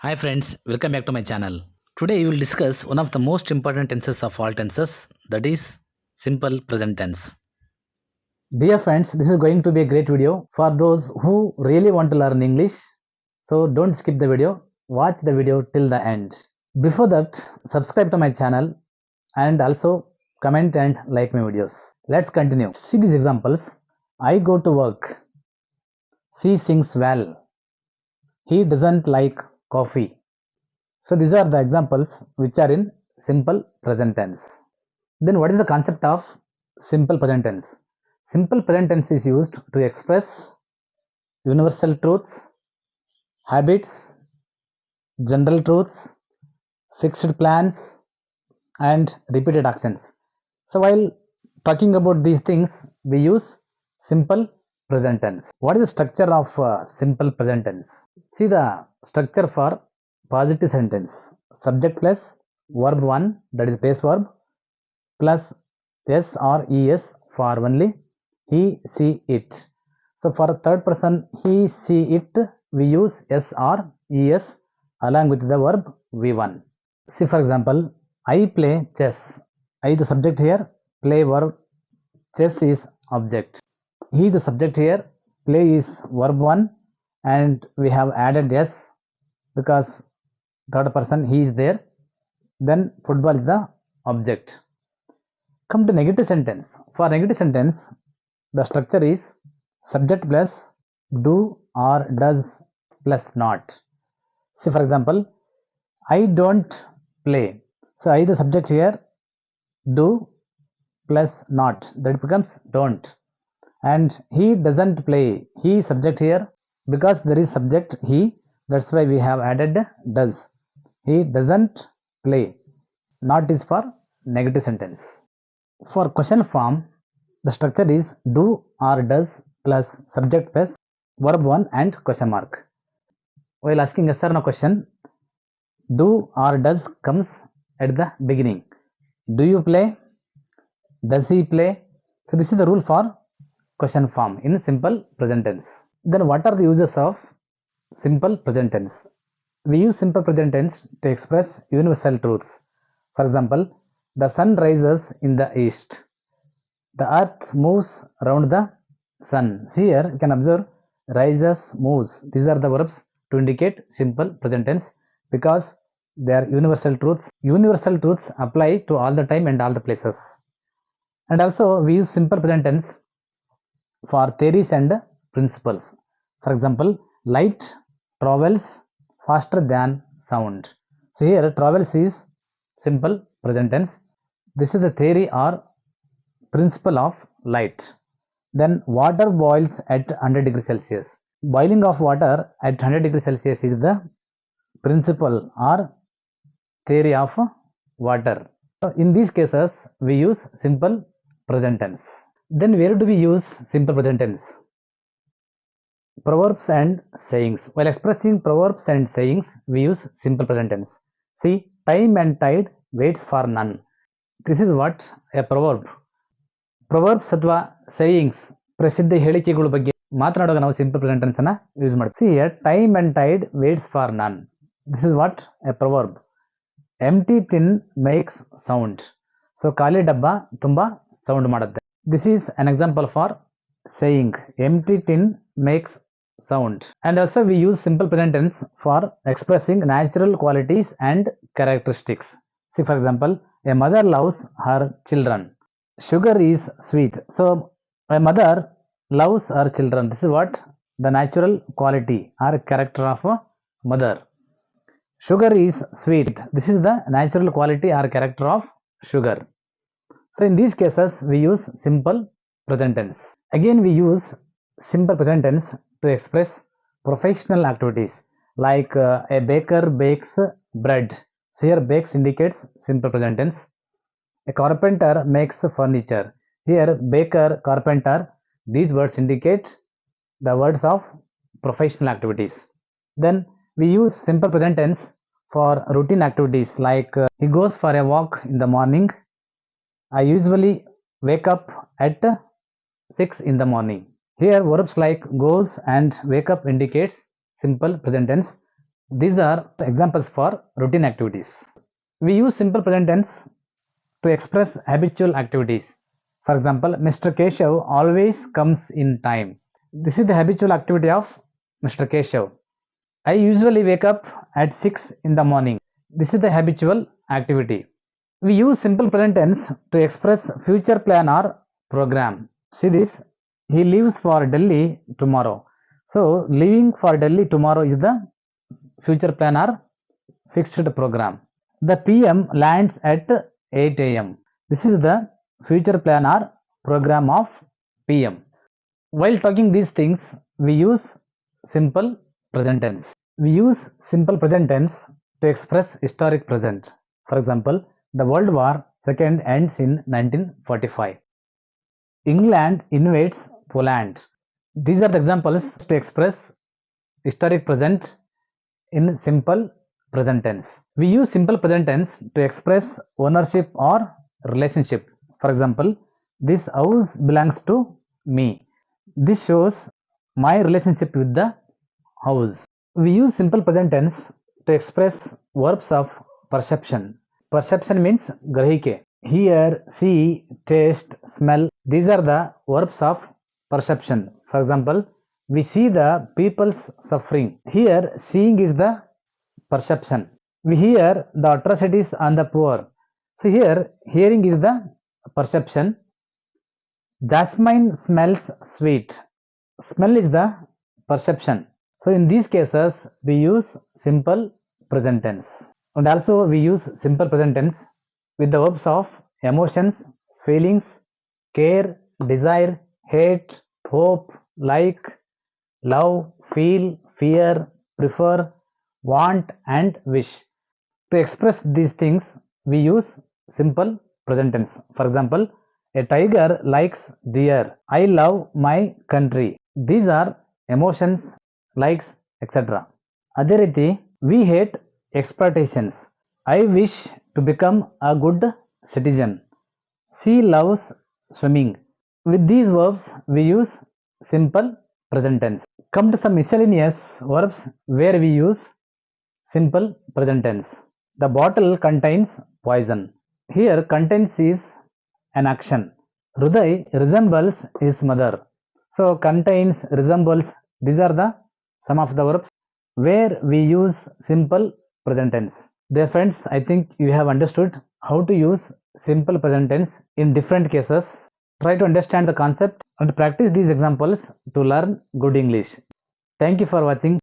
Hi friends, welcome back to my channel. Today we will discuss one of the most important tenses of all tenses, that is simple present tense. Dear friends, this is going to be a great video for those who really want to learn English. So don't skip the video, watch the video till the end. Before that, subscribe to my channel and also comment and like my videos. Let's continue. See these examples. I go to work. She sings well. He doesn't like coffee. So these are the examples which are in simple present tense. Then what is the concept of simple present tense? Simple present tense is used to express universal truths, habits, general truths, fixed plans, and repeated actions. So while talking about these things, we use simple present tense. What is the structure of simple present tense? See the structure for positive sentence. Subject plus verb 1, that is base verb, plus s or es for only he, she, it. So for third person he, she, it, we use s or es along with the verb v1. See for example, I play chess. I the subject here, play verb, chess is object. He the subject here, play is verb 1, and we have added s because third person he is there. Then football is the object. Come to negative sentence. For negative sentence, the structure is subject plus do or does plus not. See for example, I don't play. So I the subject here, do plus not, that becomes don't. And he doesn't play. He subject here, because there is subject he, that's why we have added does. He doesn't play. Not is for negative sentence. For question form, the structure is do or does plus subject plus verb 1 and question mark. While asking yes or no question, do or does comes at the beginning. Do you play? Does he play? So this is the rule for question form in simple present tense. Then what are the uses of simple present tense? We use simple present tense to express universal truths. For example, the sun rises in the east. The earth moves around the sun. See here, you can observe rises, moves. These are the verbs to indicate simple present tense because they are universal truths. Universal truths apply to all the time and all the places. And also, we use simple present tense for theories and principles. For example, light travels faster than sound. So here, travels is simple present tense. This is the theory or principle of light. Then water boils at 100 degrees Celsius. Boiling of water at 100 degrees Celsius is the principle or theory of water. So in these cases, we use simple present tense. Then where do we use simple present tense? Proverbs and sayings. While expressing proverbs and sayings, we use simple present tense. See, time and tide waits for none. This is what a proverb. Proverbs ಅಥವಾ sayings ಪ್ರಸಿದ್ಧ ಹೇಳಿಕೆಗಳ ಬಗ್ಗೆ ಮಾತನಾಡುವಾಗ ನಾವು simple present tense ಅನ್ನ use ಮಾಡ್ತೀವಿ. See time and tide waits for none. This is what a proverb. Empty tin makes sound. So ಖಾಲಿ ಡಬ್ಬ ತುಂಬಾ ಸೌಂಡ್ ಮಾಡುತ್ತೆ. This is an example for saying. Empty tin makes sound. And also we use simple present tense for expressing natural qualities and characteristics. See for example, a mother loves her children. Sugar is sweet. So a mother loves her children. This is what the natural quality or character of a mother. Sugar is sweet. This is the natural quality or character of sugar. So in these cases we use simple present tense. Again we use simple present tense to express professional activities like a baker bakes bread. So here bakes indicates simple present tense. A carpenter makes furniture. Here baker, carpenter, these words indicate the words of professional activities. Then we use simple present tense for routine activities like he goes for a walk in the morning. I usually wake up at 6 in the morning. Here verbs like goes and wake up indicates simple present tense. These are examples for routine activities. We use simple present tense to express habitual activities. For example, Mr. Keshav always comes in time. This is the habitual activity of Mr. Keshav. I usually wake up at 6 in the morning. This is the habitual activity. We use simple present tense to express future plan or program. See this, he leaves for Delhi tomorrow. So, leaving for Delhi tomorrow is the future plan or fixed program. The PM lands at 8 am. This is the future plan or program of PM. While talking these things, we use simple present tense. We use simple present tense to express historic present. For example, the World War II ends in 1945. England invades Poland. These are the examples to express historic present in simple present tense. We use simple present tense to express ownership or relationship. For example, this house belongs to me. This shows my relationship with the house. We use simple present tense to express verbs of perception. Perception means grahike. Hear, see, taste, smell. These are the verbs of perception. For example, we see the people's suffering. Here, seeing is the perception. We hear the atrocities on the poor. So here, hearing is the perception. Jasmine smells sweet. Smell is the perception. So in these cases, we use simple present tense. And also we use simple present tense with the verbs of emotions, feelings, care, desire, hate, hope, like, love, feel, fear, prefer, want, and wish. To express these things, we use simple present tense. For example, a tiger likes deer. I love my country. These are emotions, likes, etc. ಅದೇ ರೀತಿ we hate exploitations. I wish to become a good citizen. She loves swimming. With these verbs, we use simple present tense. Come to some miscellaneous verbs where we use simple present tense. The bottle contains poison. Here, contains is an action. Hruday resembles his mother. So, contains, resembles, these are the some of the verbs where we use simple present tense. Dear friends, I think you have understood how to use simple present tense in different cases. Try to understand the concept and practice these examples to learn good English. Thank you for watching.